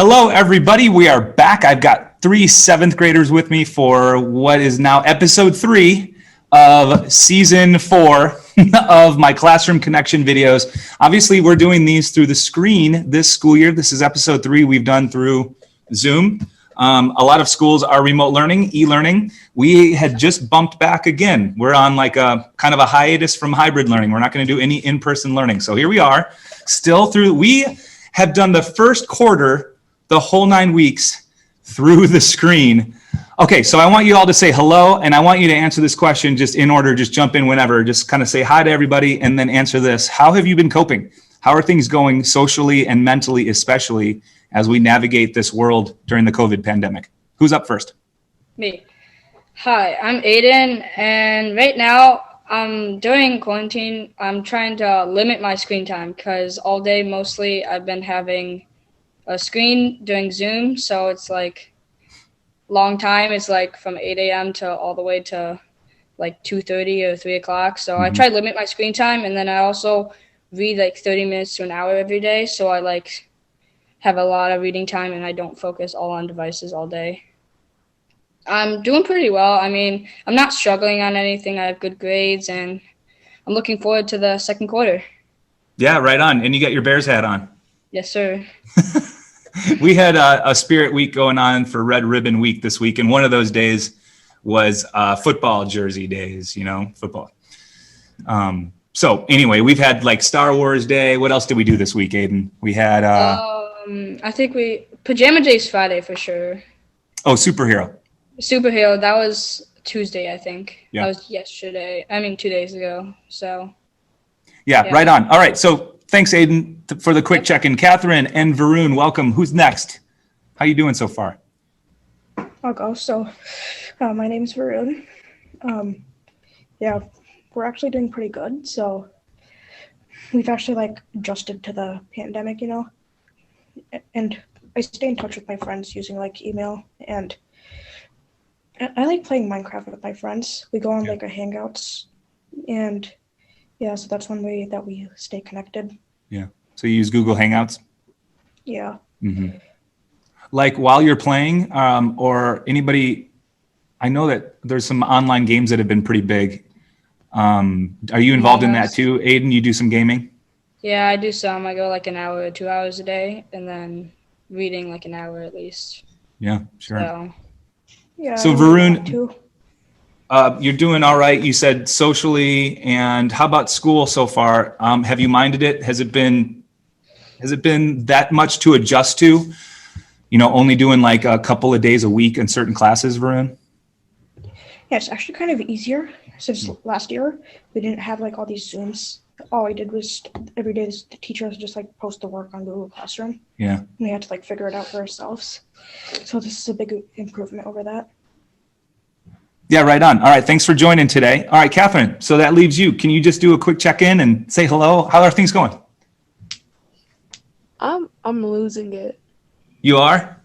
Hello, everybody. We are back. I've got 3 seventh graders with me for what is now episode 3 of season 4 of my Classroom Connection videos. Obviously, we're doing these through the screen this school year. This is episode 3 we've done through Zoom. A lot of schools are remote learning, e-learning. We had just bumped back again. We're on like a kind of a hiatus from hybrid learning. We're not going to do any in-person learning. So here we are, still through. We have done the first quarter, the whole 9 weeks through the screen. Okay, so I want you all to say hello, and I want you to answer this question just in order, just jump in whenever, just kind of say hi to everybody and then answer this. How have you been coping? How are things going socially and mentally, especially as we navigate this world during the COVID pandemic? Who's up first? Me. Hi, I'm Aiden, and right now during quarantine, I'm trying to limit my screen time because all day mostly I've been having a screen doing Zoom, so it's like long time. It's like from 8 a.m. to all the way to like 2:30 or 3 o'clock. So I try to limit my screen time, and then I also read like 30 minutes to an hour every day. So I like have a lot of reading time, and I don't focus all on devices all day. I'm doing pretty well. I mean, I'm not struggling on anything. I have good grades, and I'm looking forward to the second quarter. Yeah, right on. And you got your Bears hat on. Yes, sir. We had a Spirit Week going on for Red Ribbon Week this week, and one of those days was football jersey days, football. So anyway, we've had like Star Wars Day. What else did we do this week, Aiden? We had I think Pajama Day's Friday for sure. Oh, superhero, that was Tuesday, I think. Yeah. That was yesterday. 2 days ago. So yeah, right on. All right, so thanks, Aiden, for the quick check-in. Catherine and Varun, welcome. Who's next? How you doing so far? I'll go. So my name's Varun. We're actually doing pretty good. So we've actually adjusted to the pandemic, and I stay in touch with my friends using email, and I like playing Minecraft with my friends. We go on a Hangouts, and so that's one way that we stay connected. Yeah. So you use Google Hangouts? Yeah. Mm-hmm. Like while you're playing, or anybody, I know that there's some online games that have been pretty big. Are you involved in that too, Aiden? You do some gaming? Yeah, I do some. I go an hour or 2 hours a day, and then reading an hour at least. Yeah, sure. So, yeah. So Varun, you're doing all right. You said socially, and how about school so far? Have you minded it? Has it been that much to adjust to? Only doing a couple of days a week in certain classes, Varun? Yeah, it's actually kind of easier since last year. We didn't have all these Zooms. All I did was every day the teacher was just post the work on Google Classroom. Yeah. And we had to figure it out for ourselves. So this is a big improvement over that. Yeah, right on. All right, thanks for joining today. All right, Catherine, so that leaves you. Can you just do a quick check-in and say hello? How are things going? I'm losing it. You are?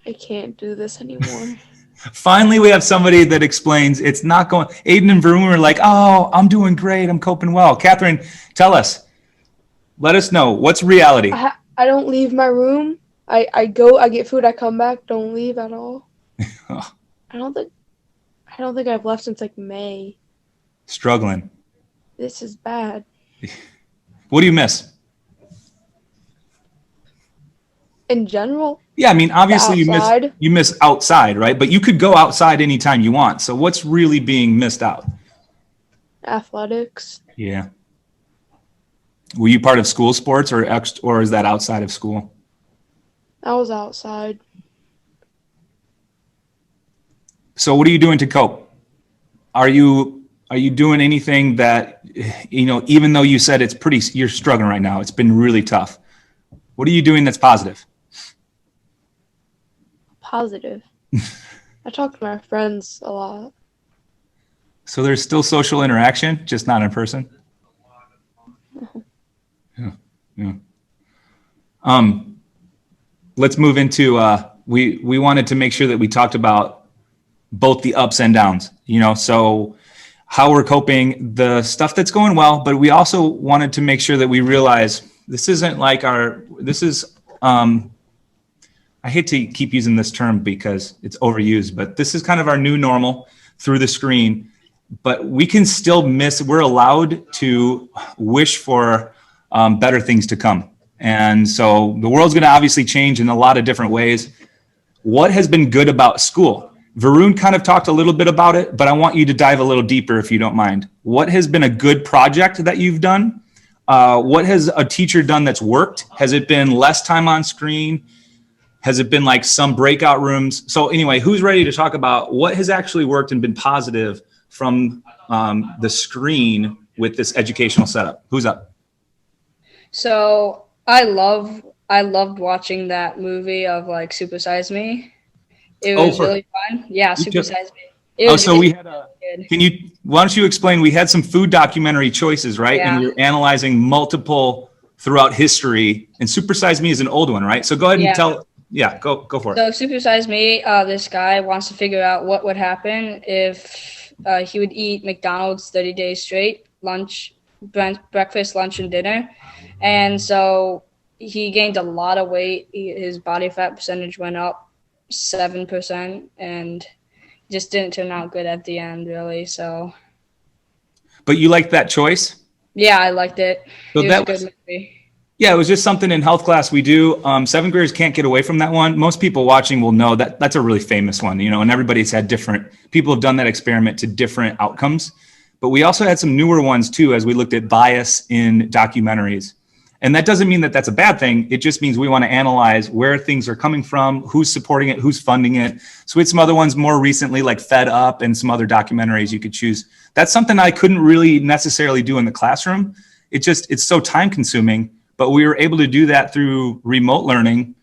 I can't do this anymore. Finally, we have somebody that explains it's not going. Aiden and Varun were like, oh, I'm doing great. I'm coping well. Catherine, tell us. Let us know. What's reality? I don't leave my room. I go, I get food, I come back, don't leave at all. Oh. I don't think I've left since May. Struggling. This is bad. What do you miss? In general? Yeah, obviously you miss outside, right? But you could go outside anytime you want. So what's really being missed out? Athletics. Yeah. Were you part of school sports or is that outside of school? I was outside. So what are you doing to cope? Are you doing anything that, even though you said you're struggling right now, it's been really tough. What are you doing that's positive? Positive. I talk to my friends a lot. So there's still social interaction, just not in person? Yeah. Let's move into, we wanted to make sure that we talked about both the ups and downs, so how we're coping, the stuff that's going well, but we also wanted to make sure that we realize this isn't this is I hate to keep using this term because it's overused, but this is kind of our new normal through the screen. But we can still we're allowed to wish for better things to come. And so the world's going to obviously change in a lot of different ways. What has been good about school? Varun kind of talked a little bit about it, but I want you to dive a little deeper if you don't mind. What has been a good project that you've done? What has a teacher done that's worked? Has it been less time on screen? Has it been like some breakout rooms? So anyway, who's ready to talk about what has actually worked and been positive from the screen with this educational setup? Who's up? So I loved watching that movie of like Super Size Me. It was really fun. Yeah, Super Size Me. We had why don't you explain? We had some food documentary choices, right? Yeah. And we were analyzing multiple throughout history. And Super Size Me is an old one, right? So go ahead and tell. Yeah, go for it. So Super Size Me, this guy wants to figure out what would happen if he would eat McDonald's 30 days straight, breakfast, lunch, and dinner. And so he gained a lot of weight. His body fat percentage went up 7%, and just didn't turn out good at the end, really. So, but you liked that choice? Yeah, I liked it. So it was a good movie. Yeah, it was just something in health class we do. Seventh graders can't get away from that one. Most people watching will know that that's a really famous one, and everybody's had people have done that experiment to different outcomes. But we also had some newer ones too, as we looked at bias in documentaries. And that doesn't mean that that's a bad thing. It just means we want to analyze where things are coming from, who's supporting it, who's funding it. So we had some other ones more recently, like Fed Up and some other documentaries you could choose. That's something I couldn't really necessarily do in the classroom. It's so time consuming, but we were able to do that through remote learning,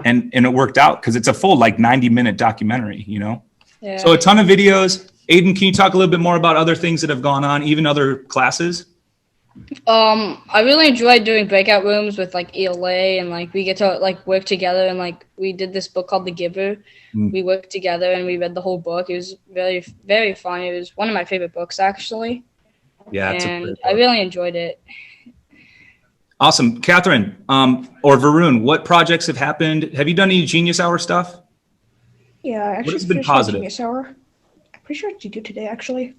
and it worked out because it's a full 90-minute documentary, Yeah. So a ton of videos. Aiden, can you talk a little bit more about other things that have gone on, even other classes? I really enjoyed doing breakout rooms with ELA, and we get to work together, and we did this book called The Giver. We worked together and we read the whole book. It was very, very fun. It was one of my favorite books, actually. Yeah, and I really enjoyed it. Awesome. Catherine, or Varun, what projects have happened? Have you done any Genius Hour stuff? Yeah, I actually What has been finished my positive? Genius Hour. I'm pretty sure it's due today, actually.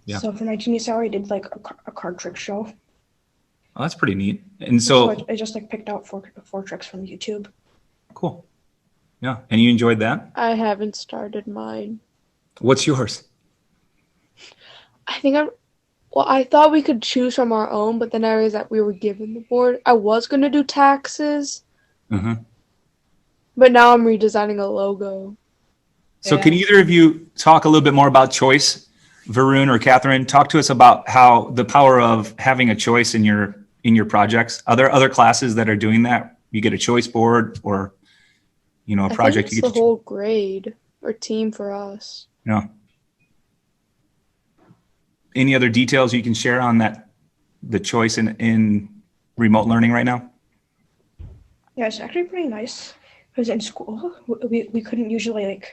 Yeah. So for my Genius Hour, I did a card trick show. Oh, that's pretty neat. And so I just picked out four tricks from YouTube. Cool. Yeah. And you enjoyed that? I haven't started mine. What's yours? I thought we could choose from our own, but then I realized that we were given the board. I was going to do taxes, but now I'm redesigning a logo. So can either of you talk a little bit more about choice? Varun or Catherine, talk to us about how the power of having a choice in your projects. Are there other classes that are doing that? You get a choice board, or a project. I think it's the whole grade or team for us. Yeah. Any other details you can share on that, the choice in remote learning right now? Yeah, it's actually pretty nice because in school we couldn't usually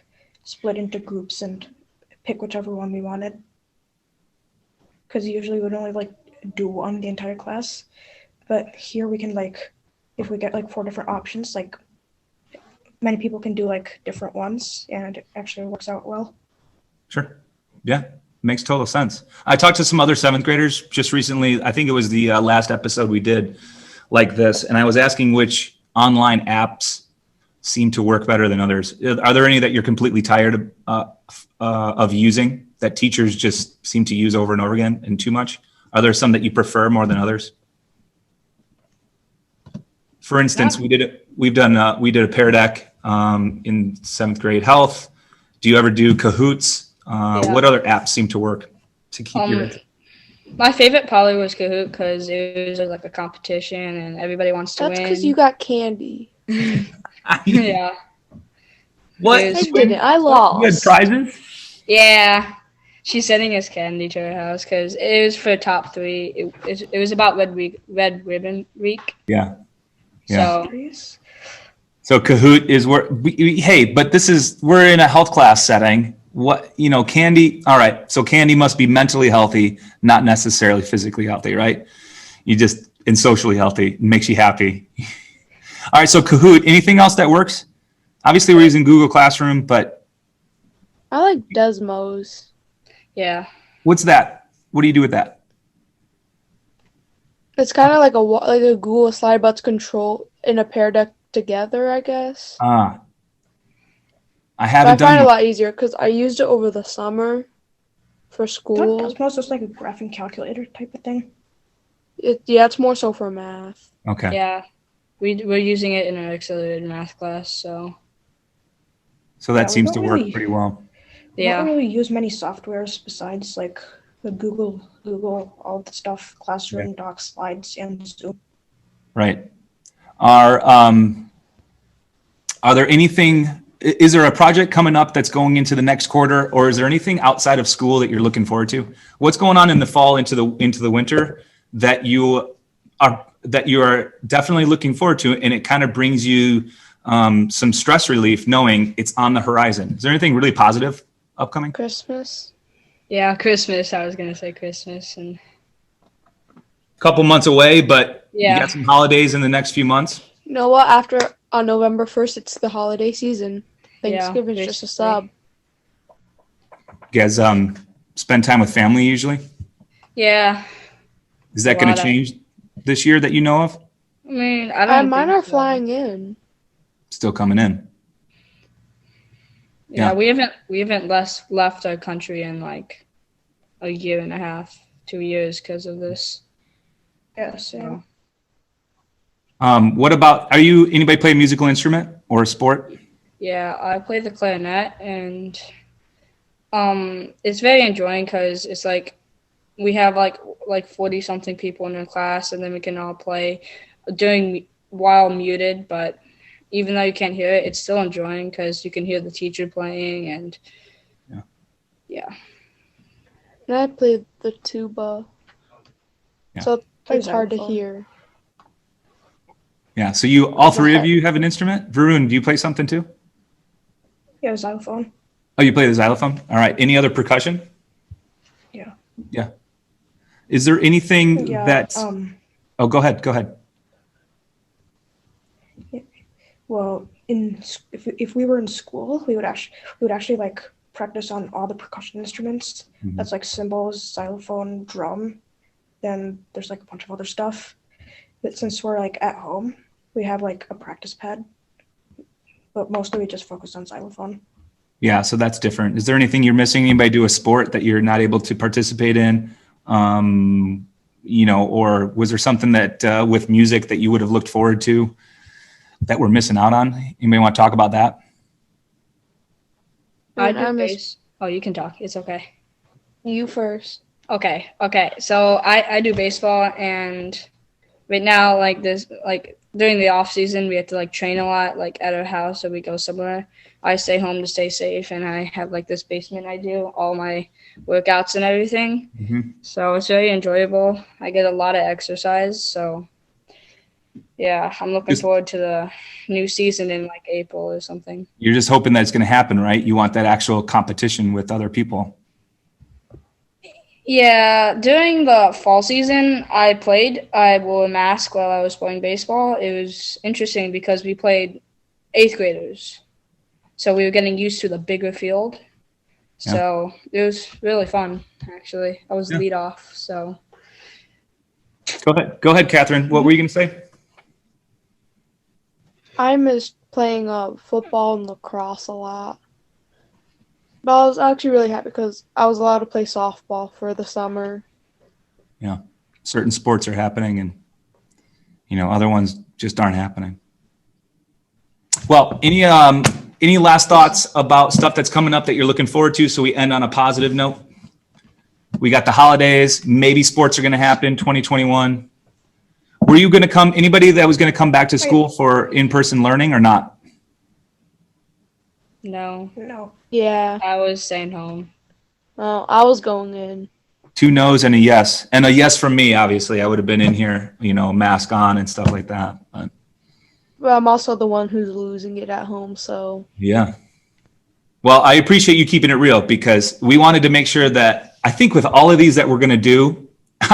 split into groups and pick whichever one we wanted, because usually we'd only do one the entire class. But here we can if we get 4 different options, many people can do different ones, and it actually works out well. Sure. Yeah. Makes total sense. I talked to some other 7th graders just recently. I think it was the last episode we did like this, and I was asking which online apps seem to work better than others. Are there any that you're completely tired of using, that teachers just seem to use over and over again and too much? Are there some that you prefer more than others? For instance, we did a Pear Deck in 7th grade health. Do you ever do Kahoots? What other apps seem to work to keep your... My favorite probably was Kahoot, because it was a competition and everybody wants to win. That's because you got candy. Yeah. What? I didn't. I lost. You had prizes? Yeah. She's sending us candy to her house because it was for top 3. It was about Red Ribbon Week. Yeah. So Kahoot is where but we're in a health class setting. Candy. All right. So candy must be mentally healthy, not necessarily physically healthy, right? And socially healthy. It makes you happy. All right, so Kahoot, anything else that works? Obviously, we're using Google Classroom, but I like Desmos. Yeah. what's that? What do you do with that? It's kind of like a Google slide, but it's control in a pair deck together, I guess. I But I haven't find it done a lot easier because I used it over the summer for school. Desmos is like a graphing calculator type of thing. It's more so for math. Okay. Yeah. We're using it in an accelerated math class, so So that Yeah, we seems to don't work really- pretty well. We yeah. don't really use many softwares besides like the Google, all the stuff, Classroom, Docs, Slides, and Zoom. Right. Are there is there a project coming up that's going into the next quarter, or is there anything outside of school that you're looking forward to? What's going on in the fall into the winter that you are definitely looking forward to, and it kind of brings you some stress relief knowing it's on the horizon? Is there anything really positive upcoming? Christmas. Yeah, Christmas. I was gonna say Christmas, and Couple months away, but Yeah. you got some holidays in the next few months. You know what? On November 1st, it's the holiday season. Thanksgiving's just a sub. You guys spend time with family usually. yeah. Is that A going lot to of- change this year that you know of? I mean, I don't. Mine think are so. flying in. Still coming in. Yeah, Yeah. we haven't left our country in like a year and a half, 2 years because of this. Yeah, same. What about, anybody play a musical instrument or a sport? Yeah, I play the clarinet, and it's very enjoying because it's like we have like 40 something people in the class, and then we can all play while muted. But even though you can't hear it, it's still enjoying because you can hear the teacher playing, and yeah. And I played the tuba. Yeah. So it's Plays hard to xylophone. hear. Yeah. So all three of you have an instrument? Varun, do you play something too? Yeah, xylophone. Oh, you play the xylophone? All right. Any other percussion? Yeah. Yeah. Is there anything Yeah. that's, oh, go ahead. Well, if we were in school, we would actually like practice on all the percussion instruments. Mhm. That's like cymbals, xylophone, drum. Then there's like a bunch of other stuff. But since we're like at home, we have like a practice pad. But mostly we just focus on xylophone. Yeah. So that's different. Is there anything you're missing? Anybody do a sport that you're not able to participate in? Or was there something that with music that you would have looked forward to that we're missing out on? Anybody want to talk about that? I I do miss- bass. Oh, you can talk. It's okay. You first. Okay. So I do baseball, and right now, like during the off season, we have to like train a lot, like at our house, or we go somewhere. I stay home to stay safe, and I have like this basement. I do all my workouts and everything, Mhm. so it's very enjoyable. I get a lot of exercise, so yeah, I'm looking Just- forward to the new season in like April or something. You're just hoping that it's going to happen, right? You want that actual competition with other people. Yeah, during the fall season, I wore a mask while I was playing baseball. It was interesting because we played 8th graders. So we were getting used to the bigger field. Yeah. So it was really fun, actually. I was Yeah. lead off, so. Go ahead, Catherine. What were you going to say? I missed playing football and lacrosse a lot. But I was actually really happy because I was allowed to play softball for the summer. Certain sports are happening and, other ones just aren't happening. Well, any last thoughts about stuff that's coming up that you're looking forward to so we end on a positive note? We got the holidays. Maybe sports are going to happen 2021. Were you going to anybody that was going to come back to school for in-person learning or not? No, No. Yeah. I was staying home. Well, I was going in. 2 no's and a yes. And a yes from me, obviously. I would have been in here, mask on and stuff like that. But But I'm also the one who's losing it at home, so. yeah. Well, I appreciate you keeping it real because we wanted to make sure that I think with all of these that we're going to do,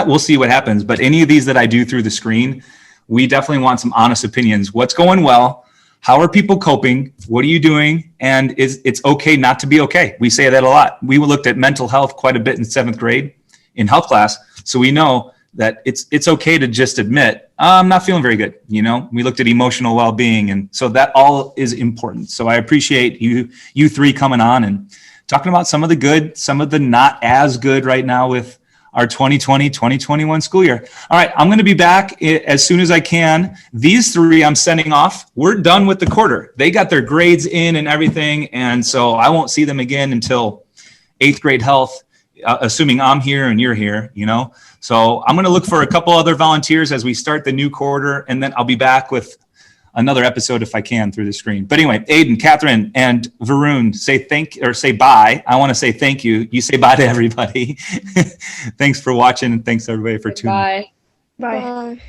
we'll see what happens. But any of these that I do through the screen, we definitely want some honest opinions. What's going well? How are people coping? What are you doing? And it's okay not to be okay. We say that a lot. We looked at mental health quite a bit in 7th grade in health class. So we know that it's okay to just admit, I'm not feeling very good. You know, we looked at emotional well-being. And so that all is important. So I appreciate you three coming on and talking about some of the good, some of the not as good right now with our 2020-2021 school year. All right, I'm going to be back as soon as I can. These three I'm sending off. We're done with the quarter. They got their grades in and everything, and so I won't see them again until 8th grade health, assuming I'm here and you're here, you know. So I'm going to look for a couple other volunteers as we start the new quarter, and then I'll be back with another episode if I can through the screen. But anyway, Aiden, Catherine, and Varun, say bye. I want to say thank you. You say bye to everybody. Thanks for watching, and thanks everybody for tuning in. Bye. Bye. Bye.